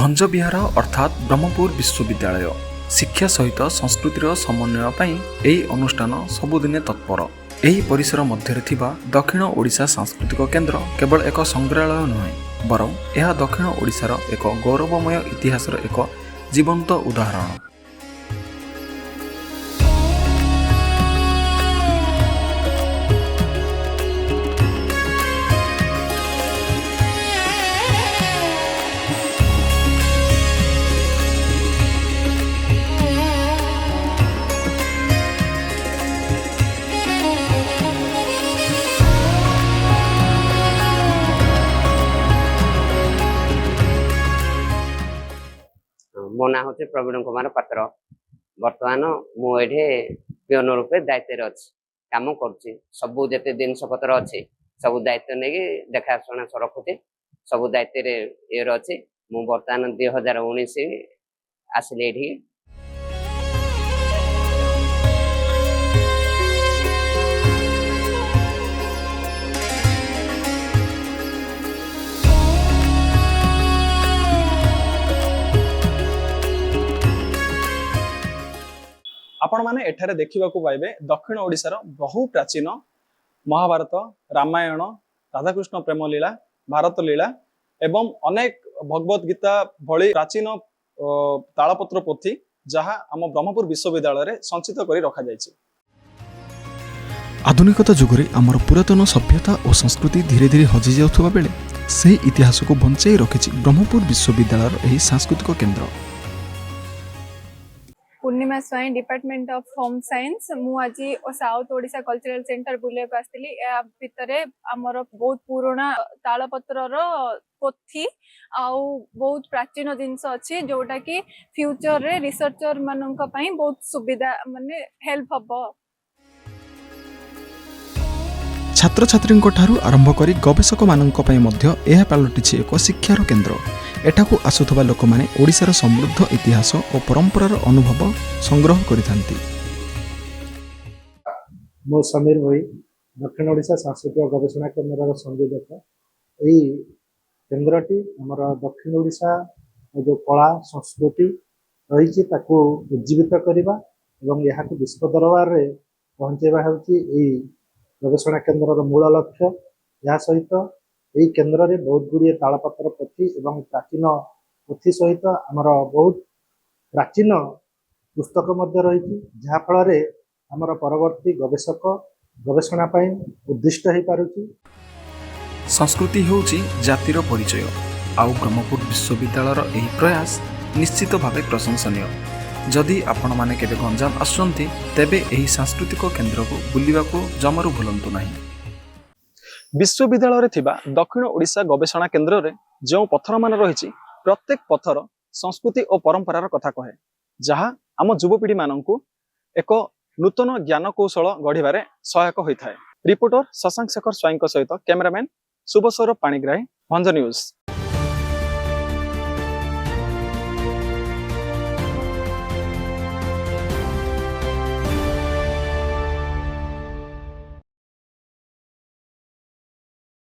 भंज विहार अर्थात ब्रह्मपुर विश्वविद्यालय शिक्षा सहित संस्कृतिर समन्वय पई एही अनुष्ठान सबुदिने तत्पर। एही परिसर मध्य दक्षिण ओडिशा सांस्कृतिक केन्द्र केवल एक संग्रहालय नुहे बरं यह दक्षिण ओडिशार एक गौरवमय इतिहासर एक जीवंत उदाहरण। मो ना हूँ प्रवीण कुमार पात्र। बर्तमान मुझे पियोन रूपे दायित्व अच्छी कम कर सबू जिते जिनस पतर अच्छी सब दायित्व नहीं देखाशुना रखुचे सब दायित्व ये अच्छी। मु बर्तमान 2019 आसिली ये आपण माने एठारे देखिबा को पाइबे दक्षिण ओडिशार बहु प्राचीन महाभारत, रामायण, राधाकृष्ण प्रेम लीला, भारत लीला एवं अनेक भगवत गीता भली प्राचीन तालपत्र पोथी जहा आम ब्रह्मपुर विश्वविद्यालय रे संचित करी रखा जायछि। आधुनिकता जुगरे आमर पुरातन सभ्यता और संस्कृति धीरे धीरे हजि जाउथबा बेले सही इतिहास को बंचाई रखिछि ब्रह्मपुर विश्वविद्यालय एही सांस्कृतिक केन्द्र। Purnima Swain department of home science मु आज साउथ ओडिशा कल्चरल सेंटर बुले को आस्तिली। या भितरे हमर बहुत पुराना तालपत्र रो पोथी आउ बहुत प्राचीन जिंस अछि जोटा कि फ्यूचर रे रिसर्चर माननका पई बहुत सुविधा माने हेल्प हबो। छात्र छात्री ठारू आरंभ करी गवेषक माननक पई मध्य एहा पालटिछि एक शिक्षार केन्द्र। एठाकू आसुथबा लोक माने ओडिशार समृद्ध इतिहास और परंपरार अनुभव संग्रह करिथांती। मो समीर भाई दक्षिण ओडिशा सांस्कृतिक गवेषणा केन्द्र संयोजक। यही केन्द्रटी आमर दक्षिण ओडिशा जो कला संस्कृति रही उज्जीवित करवा और यहाँ विश्व दरबार में पहुँचेवा होची गवेषणा केन्द्र मूल लक्ष्य। यह सहित यही केन्द्र में बहुत गुड़िए तालपत्र पोथी एवं प्राचीन पोथी सहित आमर बहुत प्राचीन पुस्तक रही जहाँफल आमर परवर्ती गवेषक गवेषणा उद्दिष्ट हो पारुची। संस्कृति होउची जातिर परिचय आउ ब्रह्मपुर विश्वविद्यालयर एही प्रयास निश्चित भावे प्रशंसनीय। जदि आपण माने केबे गंजाम आसुचंती तेबे एही सांस्कृतिक केन्द्र को बुलिबा को जमारू भूलंतु नाही। विश्वविद्यालय थिबा दक्षिण ओडिशा गवेषणा केन्द्र रे जो पत्थर मान रही प्रत्येक पत्थर संस्कृति और परंपरार कथा कहे जहा आम युवपीढ़ी माननकु एक नूतन ज्ञान कौशल गढ़िबारे सहायक होइथाय। रिपोर्टर शशांक शेखर स्वाइन सहित कैमरामैन शुभसौरभ पाणिग्राही भंज न्यूज।